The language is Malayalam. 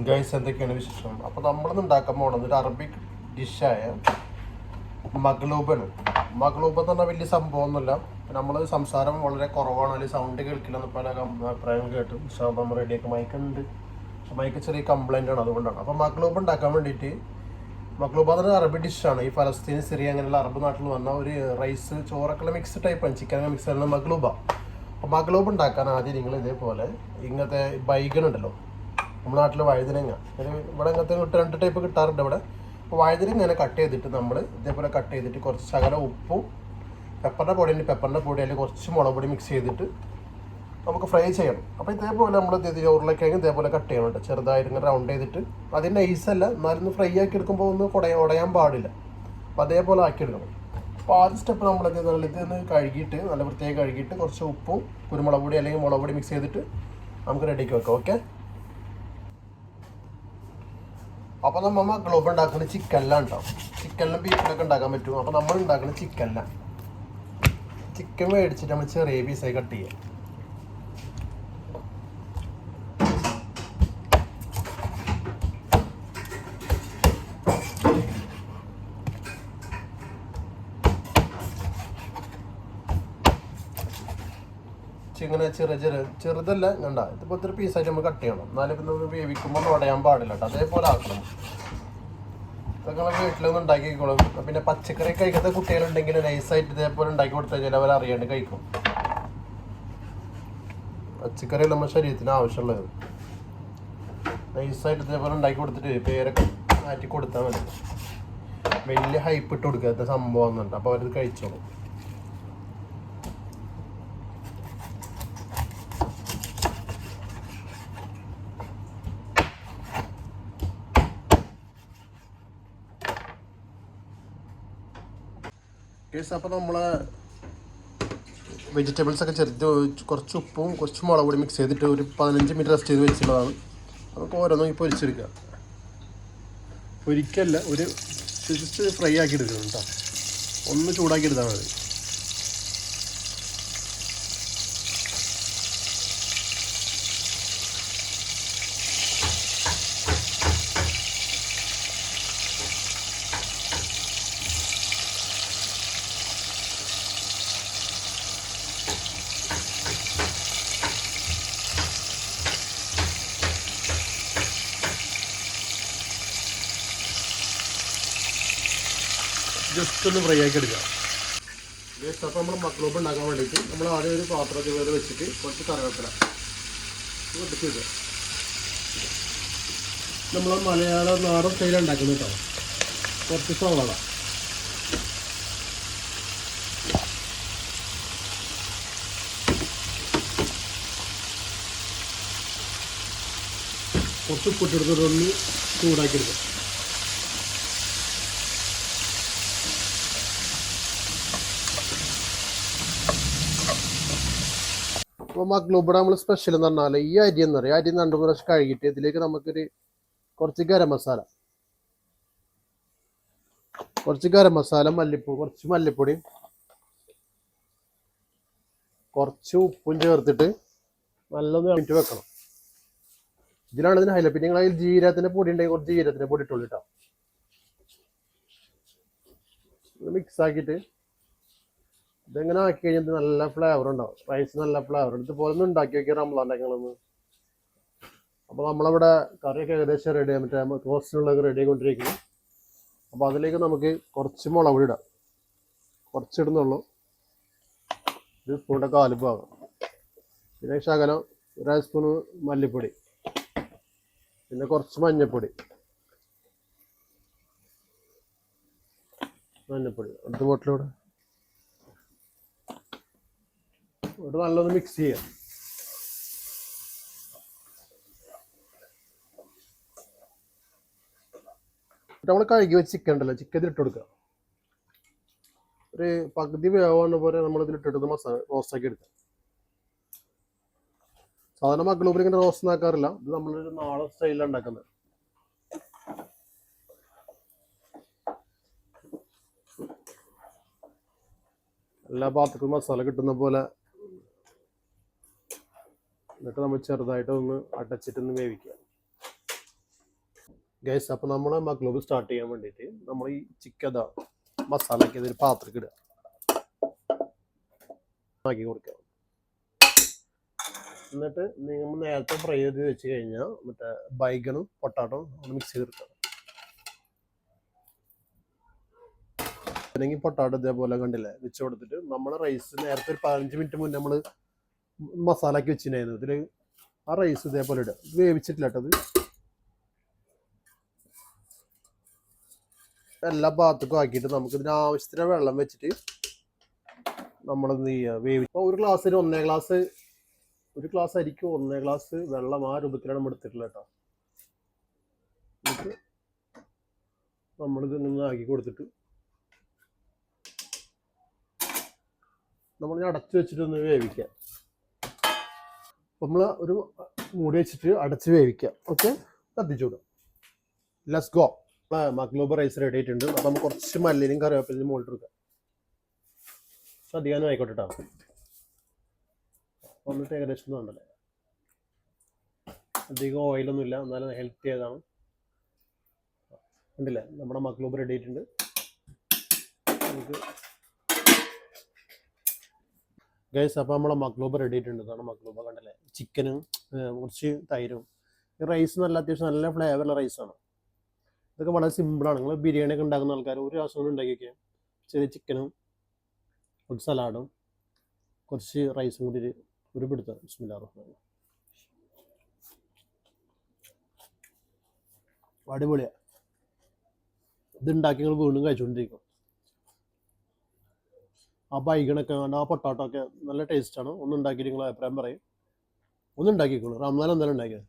ഗൈസ് എന്തൊക്കെയാണ് വിശേഷം? അപ്പോൾ നമ്മളിന്ന് ഉണ്ടാക്കാൻ പോകുന്നത് ഒരു അറബിക് ഡിഷായ മഗ്ലൂബാണ്. മഗ്ലൂബ് എന്ന് പറഞ്ഞാൽ വലിയ സംഭവമൊന്നുമില്ല. നമ്മൾ സംസാരം വളരെ കുറവാണ്, അല്ലെങ്കിൽ സൗണ്ട് കേൾക്കില്ലെന്ന് പല അഭിപ്രായം കേട്ടു. പക്ഷേ നമ്മൾ റെഡിയാക്കി മൈക്കുണ്ട്, മൈക്ക് ചെറിയ കംപ്ലൈൻ്റ് ആണ്, അതുകൊണ്ടാണ്. അപ്പോൾ മഗ്ലൂബ് ഉണ്ടാക്കാൻ വേണ്ടിയിട്ട്, മഗ്ലൂബ് എന്നൊരു അറബി ഡിഷാണ്. ഈ ഫലസ്തീൻ, സിറിയ അങ്ങനെയുള്ള അറബ് നാട്ടിൽ വന്ന ഒരു റൈസ് ചോറൊക്കെ മിക്സ് ടൈപ്പാണ്, ചിക്കൻ മിക്സ് ചെയ്യുന്ന മഗ്ലൂബാണ്. അപ്പോൾ മഗ്ലൂബ് ഉണ്ടാക്കാൻ ആദ്യം നിങ്ങൾ ഇതേപോലെ ഇങ്ങനത്തെ ബൈഗൺ ഉണ്ടല്ലോ, നമ്മുടെ നാട്ടിൽ വഴുതനങ്ങ, ഇവിടെ ഇങ്ങനത്തെ രണ്ട് ടൈപ്പ് കിട്ടാറുണ്ട് ഇവിടെ. അപ്പോൾ വഴുതനങ്ങ ഇങ്ങനെ കട്ട് ചെയ്തിട്ട് നമ്മൾ ഇതേപോലെ കട്ട് ചെയ്തിട്ട് കുറച്ച് ശകലം ഉപ്പും പെപ്പറിൻ്റെ പൊടി അല്ലെങ്കിൽ കുറച്ച് മുളക് പൊടി മിക്സ് ചെയ്തിട്ട് നമുക്ക് ഫ്രൈ ചെയ്യണം. അപ്പോൾ ഇതേപോലെ നമ്മൾ ഉരുളക്കിഴങ്ങ് ഇതേപോലെ കട്ട് ചെയ്യണം, ചെറുതായിട്ട് ഇങ്ങനെ റൗണ്ട് ചെയ്തിട്ട്. അതിന് നൈസല്ല, എന്നാലും ഫ്രൈ ആക്കി എടുക്കുമ്പോൾ ഒന്ന് ഉടയാൻ പാടില്ല. അപ്പോൾ അതേപോലെ ആക്കിയെടുക്കണം. അപ്പോൾ ആദ്യ സ്റ്റെപ്പ് നമ്മൾ ഇതൊന്ന് കഴുകിയിട്ട്, നല്ല വൃത്തിയായി കഴുകിയിട്ട് കുറച്ച് ഉപ്പും കുരുമുളക് പൊടി അല്ലെങ്കിൽ മുളക് പൊടി മിക്സ് ചെയ്തിട്ട് നമുക്ക് റെഡിയാക്കി വെക്കാം. ഓക്കെ. അപ്പോൾ നമ്മൾ ഗ്ലോബ് ഉണ്ടാക്കുന്നത് ചിക്കനിലാണ് കേട്ടോ. ചിക്കനിലും ബീഫിലൊക്കെ ഉണ്ടാക്കാൻ പറ്റും. അപ്പോൾ നമ്മൾ ഉണ്ടാക്കുന്നത് ചിക്കനിലാണ്. ചിക്കൻ മേടിച്ചിട്ട് നമ്മൾ ചെറിയ പീസായി കട്ട് ചെയ്യാം. ഇങ്ങനെ ചെറുതല്ല കണ്ട, ഇതിപ്പോൾ ഒത്തിരി പീസായിട്ട് നമ്മൾ കട്ട് ചെയ്യണം. എന്നാലും ഇപ്പം വേവിക്കുമ്പോൾ ഉടയാൻ പാടില്ല കേട്ടോ. അതേപോലെ ആക്കണം. ഇതൊക്കെ നമ്മൾ വീട്ടിലൊന്നും ഉണ്ടാക്കിക്കോളും. പിന്നെ പച്ചക്കറി കഴിക്കാത്ത കുട്ടികളുണ്ടെങ്കിൽ നൈസായിട്ട് ഇതേപോലെ ഉണ്ടാക്കി കൊടുത്താൽ ചിലവർ അറിയാണ്ട് കഴിക്കും. പച്ചക്കറി നമ്മുടെ ശരീരത്തിന് ആവശ്യമുള്ളത് നൈസായിട്ട് ഇതേപോലെ ഉണ്ടാക്കി കൊടുത്തിട്ട് പേരൊക്കെ മാറ്റി കൊടുത്താൽ മതി. വലിയ ഹൈപ്പ് ഇട്ട് കൊടുക്കാത്ത സംഭവം എന്നുണ്ട്, അപ്പോൾ അവരത് കഴിച്ചോളും. അപ്പോൾ നമ്മൾ വെജിറ്റബിൾസൊക്കെ ചേർത്ത് കുറച്ച് ഉപ്പും കുറച്ച് മുളക് പൊടി മിക്സ് ചെയ്തിട്ട് ഒരു 15 മിനിറ്റ് റെസ്റ്റ് ചെയ്ത് വെച്ചിട്ടുള്ളതാണ്. നമുക്ക് ഓരോന്നും ഇപ്പോൾ പൊരിച്ചെടുക്കുക. ഒരിക്കലല്ല, ഒരു ജസ്റ്റ് ഫ്രൈ ആക്കി എടുക്കണം കേട്ടോ. ഒന്ന് ചൂടാക്കി എടുത്താൽ മതി. ജസ്റ്റ് ഒന്ന് ഫ്രൈ ആക്കി എടുക്കുക. ജസ്റ്റ് അപ്പോൾ നമ്മൾ മഗ്ലൂബ് ഉണ്ടാക്കാൻ വേണ്ടിയിട്ട് നമ്മൾ ആദ്യം ഒരു പാത്രത്തിൽ വരെ വെച്ചിട്ട് കുറച്ച് കറിവേപ്പില പൊട്ടിച്ച് വെക്കുക. നമ്മൾ മലയാള നാടൻ സ്റ്റൈലാണ് ഉണ്ടാക്കുന്നത് കേട്ടോ. കുറച്ച് സവാള, കുറച്ച് ഉപ്പിട്ടെടുത്തിട്ടൊന്ന് ചൂടാക്കി എടുക്കുക. അപ്പോൾ മഗ്ലൂബ് നമ്മൾ സ്പെഷ്യൽ എന്ന് പറഞ്ഞാൽ ഈ അരി എന്ന് പറയും. അരി 2 പ്രാവശ്യം കഴുകിയിട്ട് ഇതിലേക്ക് നമുക്കൊരു കുറച്ച് ഗരം മസാല, കുറച്ച് മല്ലിപ്പൊടി, കുറച്ച് ഉപ്പും ചേർത്തിട്ട് നല്ലൊന്ന് ഇട്ട് വെക്കണം. ഇതിലാണ് ഇതിന് ഹൈലൈറ്റ്. പിന്നെ അതിൽ ജീരകത്തിൻ്റെ പൊടി ഉണ്ടെങ്കിൽ കുറച്ച് ജീരകത്തിൻ്റെ പൊടി ഇട്ടുള്ളൂ കേട്ടോ. മിക്സ് ആക്കിയിട്ട് ഇതെങ്ങനെ ആക്കി കഴിഞ്ഞാൽ നല്ല ഫ്ലേവർ ഉണ്ടാവും. റൈസ് നല്ല ഫ്ലേവർ. ഇതുപോലെ ഒന്ന് ഉണ്ടാക്കി വയ്ക്കുക റമളാൻ ഞങ്ങളൊന്ന്. അപ്പോൾ നമ്മളവിടെ കറിയൊക്കെ ഏകദേശം റെഡി ആയി, മറ്റേ റോസ്റ്റിനുള്ളതൊക്കെ റെഡി ആയിക്കൊണ്ടിരിക്കുന്നു. അപ്പോൾ അതിലേക്ക് നമുക്ക് കുറച്ച് മുളക് പൊടി ഇടാം. കുറച്ചിടുന്നുള്ളൂ, 1 സ്പൂണിൻ്റെ 1/4 ഭാഗം. പിന്നെ ശകലം 1 സ്പൂണ് മല്ലിപ്പൊടി, പിന്നെ കുറച്ച് മഞ്ഞൾപ്പൊടി, അടുത്ത ബോട്ടിലൂടെ ഇവിടെ നല്ലൊന്ന് മിക്സ് ചെയ്യാം. നമ്മൾ കഴുകി വെച്ച് ചിക്കൻ ഉണ്ടല്ലോ, ചിക്കൻ ഇതിലിട്ട് കൊടുക്കുക. ഒരു പകുതി വേവാവുന്ന പോലെ നമ്മൾ ഇതിലിട്ടിട്ട് മസാല റോസ്റ്റാക്കി എടുക്കാം. സാധാരണ മഗ്ലൂബിൽ ഇങ്ങനെ റോസ്റ്റ് ആക്കാറില്ല. ഇത് നമ്മളൊരു നാടൻ സ്റ്റൈലിലാണ് ഉണ്ടാക്കുന്നത്. എല്ലാ ഭാഗത്തേക്കും മസാല കിട്ടുന്ന പോലെ എന്നിട്ട് നമ്മൾ ചെറുതായിട്ടൊന്ന് അടച്ചിട്ടൊന്ന് വേവിക്കുക. ഗൈസ് അപ്പോൾ നമ്മൾ മഗ്ലൂബ് സ്റ്റാർട്ട് ചെയ്യാൻ വേണ്ടിയിട്ട് നമ്മൾ ഈ ചിക്കൻ മസാലയൊക്കെ ഇതൊരു പാത്രത്തിൽ ഇടുക, ആക്കി കൊടുക്കുക. എന്നിട്ട് നിങ്ങൾ നേരത്തെ ഫ്രൈ ചെയ്ത് വെച്ച് കഴിഞ്ഞാൽ മറ്റേ ബൈഗണും പൊട്ടാറ്റോ ഒന്ന് മിക്സ് ചെയ്തെടുക്കുക. അല്ലെങ്കിൽ പൊട്ടാറ്റോ ഇതേപോലെ കണ്ടില്ലേ വെച്ച് കൊടുത്തിട്ട് നമ്മൾ റൈസ് നേരത്തെ ഒരു 15 മിനിറ്റ് മുന്നേ നമ്മൾ മസാലയൊക്കെ വെച്ചിട്ടുണ്ടായിരുന്നു. ഇതിൽ ആ റൈസ് ഇതേപോലെ ഇടുക. ഇത് വേവിച്ചിട്ടില്ല കേട്ടോ, അത് എല്ലാ ഭാഗത്തേക്കും ആക്കിയിട്ട് നമുക്ക് ഇതിന് ആവശ്യത്തിന് വെള്ളം വെച്ചിട്ട് നമ്മളെന്ത് ചെയ്യുക, വേവിച്ച് ഒരു ഗ്ലാസ്സിന് 1 ഗ്ലാസ്, ഒരു ഗ്ലാസ് അരിക്കും 1 ഗ്ലാസ് വെള്ളം ആ രൂപത്തിലാണ് നമ്മൾ എടുത്തിട്ടുള്ളത് കേട്ടോ. എന്നിട്ട് നമ്മളിത് ഇങ്ങനെ ആക്കി കൊടുത്തിട്ട് നമ്മൾ അടച്ചു വെച്ചിട്ടൊന്ന് വേവിക്കാം. നമ്മൾ ഒരു മൂടി വെച്ചിട്ട് അടച്ച് വേവിക്കാം. ഓക്കെ, കത്തിച്ചുവിടും. Let's go. മഗ്ലൂബ് റൈസ് റെഡി ആയിട്ടുണ്ട്. അപ്പോൾ നമുക്ക് കുറച്ച് മല്ലിനും കറിവേപ്പിലും മുകളിൽ കൊടുക്കാം. അധികം ആയിക്കോട്ടെ കേട്ടോ, വന്നിട്ട് ഏകദേശം വേണ്ടല്ലേ. അധികം ഓയിലൊന്നുമില്ല, എന്നാലും ഹെൽത്തി ആയതാണ്. കണ്ടില്ലേ നമ്മുടെ മഗ്ലൂബ് റെഡി ആയിട്ടുണ്ട്. നമുക്ക് ഗൈസ് അപ്പോൾ നമ്മളെ മഗ്ലൂബ് റെഡി ആയിട്ടുണ്ട്. ഇതാണ് മഗ്ലൂബ്, കണ്ടല്ലേ. ചിക്കനും കുറച്ച് തൈരും. ഈ റൈസ് നല്ല അത്യാവശ്യം നല്ല ഫ്ലേവറുള്ള റൈസാണ്. ഇതൊക്കെ വളരെ സിമ്പിളാണ്. നിങ്ങൾ ബിരിയാണി ഒക്കെ ഉണ്ടാക്കുന്ന ആൾക്കാർ ഒരു പ്രാവശ്യം കൊണ്ട് ഉണ്ടാക്കിയൊക്കെ ചെറിയ ചിക്കനും കുറച്ച് സലാഡും കുറച്ച് റൈസും കൂടി ഒരു പിടുത്തം. ബിസ്മില്ലാഹിർ റഹ്മാനിർ റഹീം. അടിപൊളിയാണ്. ഇത് ഉണ്ടാക്കി നിങ്ങൾ വീണ്ടും കഴിച്ചുകൊണ്ടിരിക്കും. ആ ബൈഗണൊക്കെ വേണ്ട, ആ പൊട്ടാട്ടോ ഒക്കെ നല്ല ടേസ്റ്റാണ്. ഒന്ന് ഉണ്ടാക്കിയിട്ട് നിങ്ങൾ അഭിപ്രായം പറയും. ഒന്ന് ഉണ്ടാക്കിക്കോളൂ. റംസാൻ എന്തായാലും ഉണ്ടാക്കിയത്.